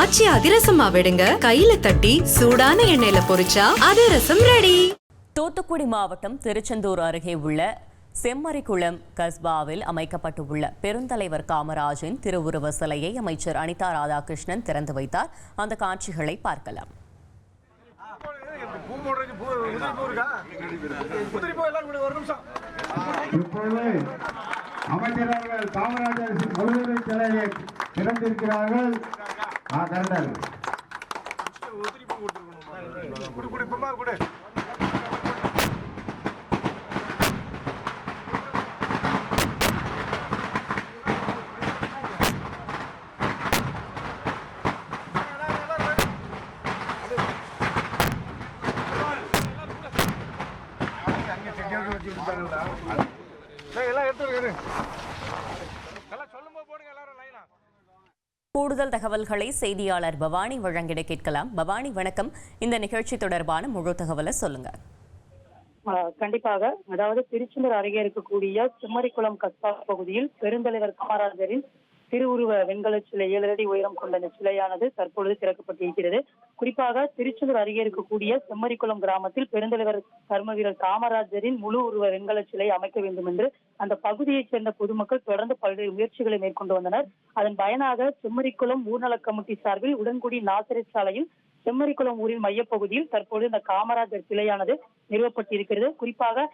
ஆச்சி அதிரசமா விடுங்க, கையில தட்டி சூடான எண்ணெயில பொரிச்சா அதிரசம் ரெடி. தூத்துக்குடி மாவட்டம் திருச்செந்தூர் அருகே உள்ள செம்மறிக்குளம் கஸ்பாவில் அமைக்கப்பட்டுள்ள பெருந்தலைவர் காமராஜின் திருவுருவ சிலையை அமைச்சர் அனிதா ராதாகிருஷ்ணன் திறந்து வைத்தார். அந்த காட்சிகளை பார்க்கலாம். அமைச்சர்கள் காமராஜர் முழுவதும் சிலையை திறந்திருக்கிறார்கள். கூடுதல் தகவல்களை செய்தியாளர் பவானி வழங்கிட கேட்கலாம். பவானி, வணக்கம். இந்த நிகழ்ச்சி தொடர்பான முழு தகவலை சொல்லுங்க. கண்டிப்பாக. அதாவது திருச்செந்தூர் அருகே இருக்கக்கூடிய செம்மறிக்குளம் கஸ்பா பகுதியில் பெருந்தலைவர் காமராஜரின் திருவுருவ வெண்கல சிலை 7 அடி உயரம் கொண்ட இந்த சிலையானது தற்பொழுது திறக்கப்பட்டிருக்கிறது. குறிப்பாக திருச்செந்தூர் அருகே இருக்கக்கூடிய செம்மறிக்குளம் கிராமத்தில் பெருந்தலைவர் கர்ம வீரர் காமராஜரின் முழு உருவ வெண்கல சிலை அமைக்க வேண்டும் என்று அந்த பகுதியைச் சேர்ந்த பொதுமக்கள் தொடர்ந்து பல்வேறு முயற்சிகளை மேற்கொண்டு வந்தனர். அதன் பயனாக செம்மறிக்குளம் ஊர்நல கமிட்டி சார்பில் உடன்குடி நாசரேத் சாலையில் செம்மறிக்குளம் ஊரின் மையப்பகுதியில் தற்போது இந்த காமராஜர் சிலையானது நிறுவப்பட்டிருக்கிறது. குறிப்பாக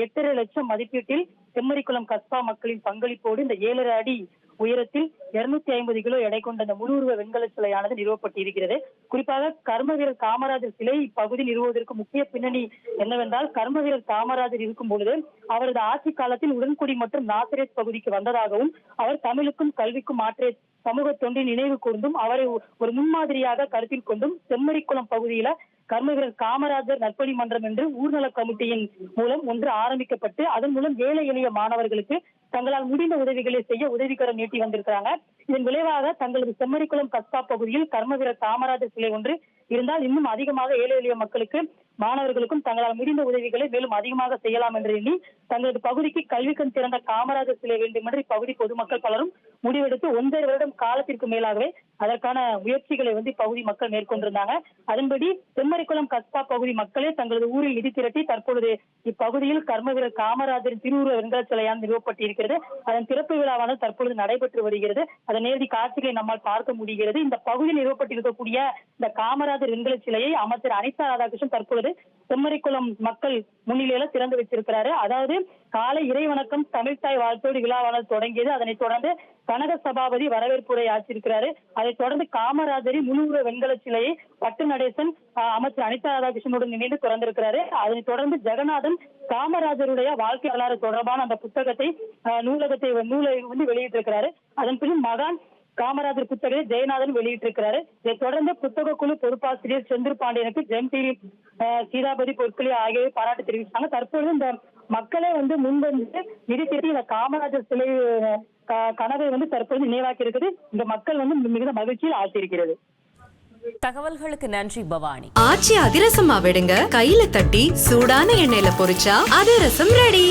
8.5 லட்சம் மதிப்பீட்டில் செம்மறிக்குளம் கஸ்பா மக்களின் பங்களிப்போடு இந்த 7 அடி உயரத்தில் 250 கிலோ எடை கொண்ட இந்த முழு உருவ வெண்கல சிலையானது நிறுவப்பட்டிருக்கிறது. குறிப்பாக கர்ம வீரர் காமராஜர் சிலை இப்பகுதி நிறுவுவதற்கு முக்கிய பின்னணி என்னவென்றால், கர்ம வீரர் காமராஜர் இருக்கும் பொழுது அவரது ஆட்சி காலத்தில் உடன்குடி மற்றும் நாசரேத் பகுதிக்கு வந்ததாகவும், அவர் தமிழுக்கும் கல்விக்கும் ஆற்றிய சமூக தொண்டின் நினைவு கூர்ந்தும் அவரை ஒரு முன்மாதிரியாக கருத்தில் கொண்டும் செம்மறிக்குளம் பகுதியில கர்ம வீரர் காமராஜர் நற்பணி மன்றம் என்று ஊர்நல கமிட்டியின் மூலம் ஒன்று ஆரம்பிக்கப்பட்டு அதன் மூலம் ஏழை எளிய மாணவர்களுக்கு தங்களால் முடிந்த உதவிகளை செய்ய உதவிக்கரம் நீட்டி வந்திருக்கிறாங்க. இதன் விளைவாக தங்களது செம்மறிக்குளம் கஸ்பா பகுதியில் கர்ம வீரர் காமராஜர் சிலை ஒன்று இருந்தால் இன்னும் அதிகமாக ஏழை எளிய மக்களுக்கு மாணவர்களுக்கும் தங்களால் முடிந்த உதவிகளை மேலும் அதிகமாக செய்யலாம் என்று எண்ணி தங்களது பகுதிக்கு கல்வி கண் திறந்த காமராஜர் சிலை வேண்டும் என்று இப்பகுதி பொதுமக்கள் பலரும் முடிவெடுத்து 1.5 வருடம் காலத்திற்கு மேலாகவே அதற்கான முயற்சிகளை இப்பகுதி மக்கள் மேற்கொண்டிருந்தாங்க. அதன்படி செம்மறிக்குளம் கஸ்பா பகுதி மக்களே தங்களது ஊரில் நிதி திரட்டி தற்பொழுது இப்பகுதியில் கர்ம வீரர் காமராஜரின் திருவுருவ வெண்கல சிலையானது நிறுவப்பட்டிருக்கிறது. அதன் திறப்பு விழாவானது தற்பொழுது நடைபெற்று வருகிறது. அதன் நேரடி காட்சிகளை நம்மால் பார்க்க முடிகிறது. இந்த பகுதியில் நிறுவப்பட்டிருக்கக்கூடிய இந்த காமராஜர் வெண்கல சிலையை அமைச்சர் அனிதா ராதாகிருஷ்ணன் தற்பொழுது செம்மறிக்குளம் மக்கள் முன்னிலையில திறந்து வச்சிருக்கிறாரு. அதாவது காலை இறை வணக்கம் தமிழ்தாய் வாழ்த்தோடு விழாவானது தொடங்கியது. அதனைத் தொடர்ந்து கனக சபாபதி வரவேற்புரை ஆற்றியிருக்கிறாரு. அதைத் தொடர்ந்து காமராஜரின் முழு உருவ வெண்கல சிலையை பட்டு நடேசன் அமைச்சர் அனிதா ராதாகிருஷ்ணனுடன் இணைந்து திறந்திருக்கிறாரு. அதனைத் தொடர்ந்து ஜெகநாதன் காமராஜருடைய வாழ்க்கை வரலாறு தொடர்பான அந்த புத்தகத்தை நூலை வெளியிட்டிருக்கிறாரு. அதன் பின் மகான் காமராஜர் புத்தகத்தை ஜெயநாதன் வெளியிட்டிருக்கிறாரு. இதைத் தொடர்ந்து புத்தக குழு பொறுப்பாசிரியர் செந்தில் பாண்டியனுக்கு ஜெயம் டிவி சீதாபதி பொற்களி ஆகியோரை பாராட்டு தெரிவித்தாங்க. தற்பொழுது இந்த மக்களே முன்வந்து நிதி திரட்டி இந்த காமராஜர் சிலை கனவை தற்பொழுது நினைவாக்கி இருக்குது. இந்த மக்கள் மிகுந்த மகிழ்ச்சியில் ஆழ்த்தியிருக்கிறது. தகவல்களுக்கு நன்றி பவானி. ஆச்சி அதிரசமா விடுங்க, கையில தட்டி சூடான எண்ணெயில பொரிச்சா அதிரசம் ரெடி.